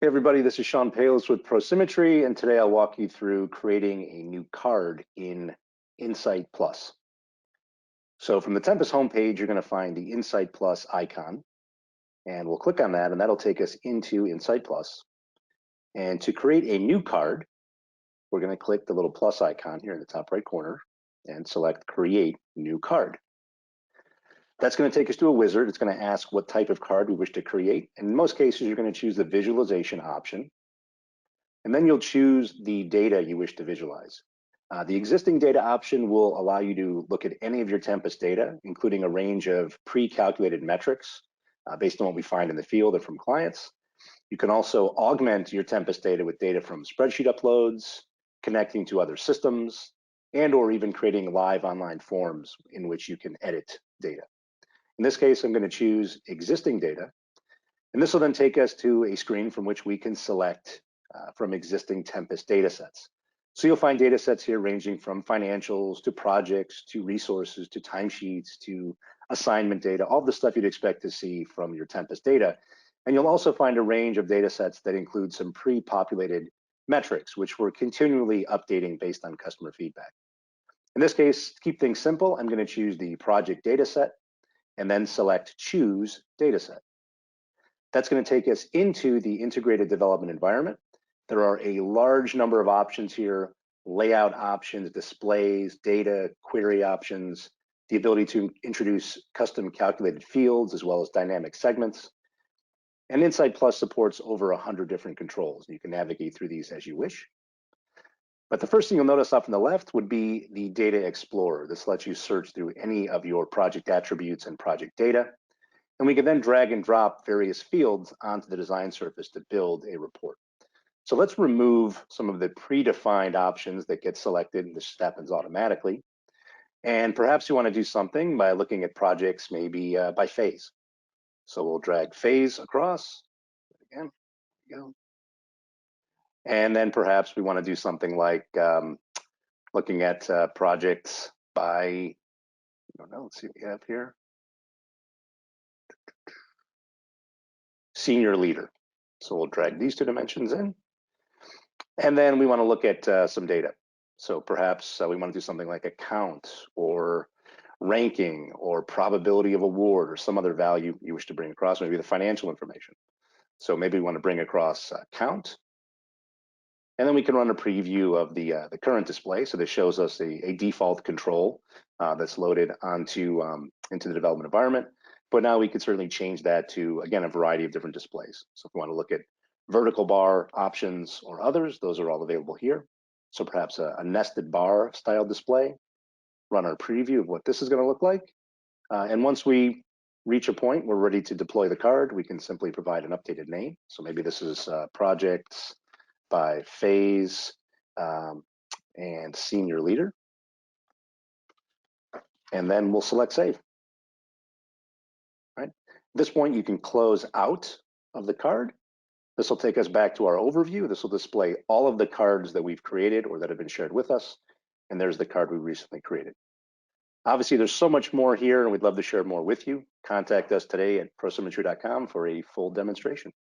Hey everybody, this is Sean Palos with ProSymmetry, and today I'll walk you through creating a new card in Insight Plus. So from the Tempus homepage, you're going to find the Insight Plus icon, and we'll click on that, and that'll take us into Insight Plus. And to create a new card, we're going to click the little plus icon here in the top right corner and select Create New Card. That's going to take us to a wizard. It's going to ask what type of card we wish to create. In most cases, you're going to choose the visualization option. And then you'll choose the data you wish to visualize. The existing data option will allow you to look at any of your Tempus data, including a range of pre-calculated metrics based on what we find in the field or from clients. You can also augment your Tempus data with data from spreadsheet uploads, connecting to other systems, and or even creating live online forms in which you can edit data. In this case, I'm going to choose existing data, and this will then take us to a screen from which we can select from existing Tempus data sets. So you'll find data sets here ranging from financials to projects to resources to timesheets to assignment data, all the stuff you'd expect to see from your Tempus data. And you'll also find a range of data sets that include some pre-populated metrics, which we're continually updating based on customer feedback. In this case, to keep things simple, I'm going to choose the project data set and then select Choose Dataset. That's going to take us into the integrated development environment. There are a large number of options here: layout options, displays, data, query options, the ability to introduce custom calculated fields, as well as dynamic segments. And Insight Plus supports over 100 different controls. You can navigate through these as you wish. But the first thing you'll notice off on the left would be the Data Explorer. This lets you search through any of your project attributes and project data. And we can then drag and drop various fields onto the design surface to build a report. So let's remove some of the predefined options that get selected, and this happens automatically. And perhaps you want to do something by looking at projects maybe by phase. So we'll drag phase across. Again, there we go. And then perhaps we want to do something like looking at projects by, I don't know, let's see what we have here. Senior leader. So we'll drag these two dimensions in. And then we want to look at some data. So perhaps we want to do something like account or ranking or probability of award or some other value you wish to bring across, maybe the financial information. So maybe we want to bring across count. And then we can run a preview of the current display. So this shows us a default control that's loaded onto into the development environment. But now we could certainly change that to, again, a variety of different displays. So if we want to look at vertical bar options or others, those are all available here. So perhaps a nested bar style display. Run our preview of what this is going to look like. And once we reach a point we're ready to deploy the card, we can simply provide an updated name. So maybe this is projects by phase and senior leader. And then we'll select save. Right? At this point, you can close out of the card. This will take us back to our overview. This will display all of the cards that we've created or that have been shared with us. And there's the card we recently created. Obviously, there's so much more here, and we'd love to share more with you. Contact us today at prosymmetry.com for a full demonstration.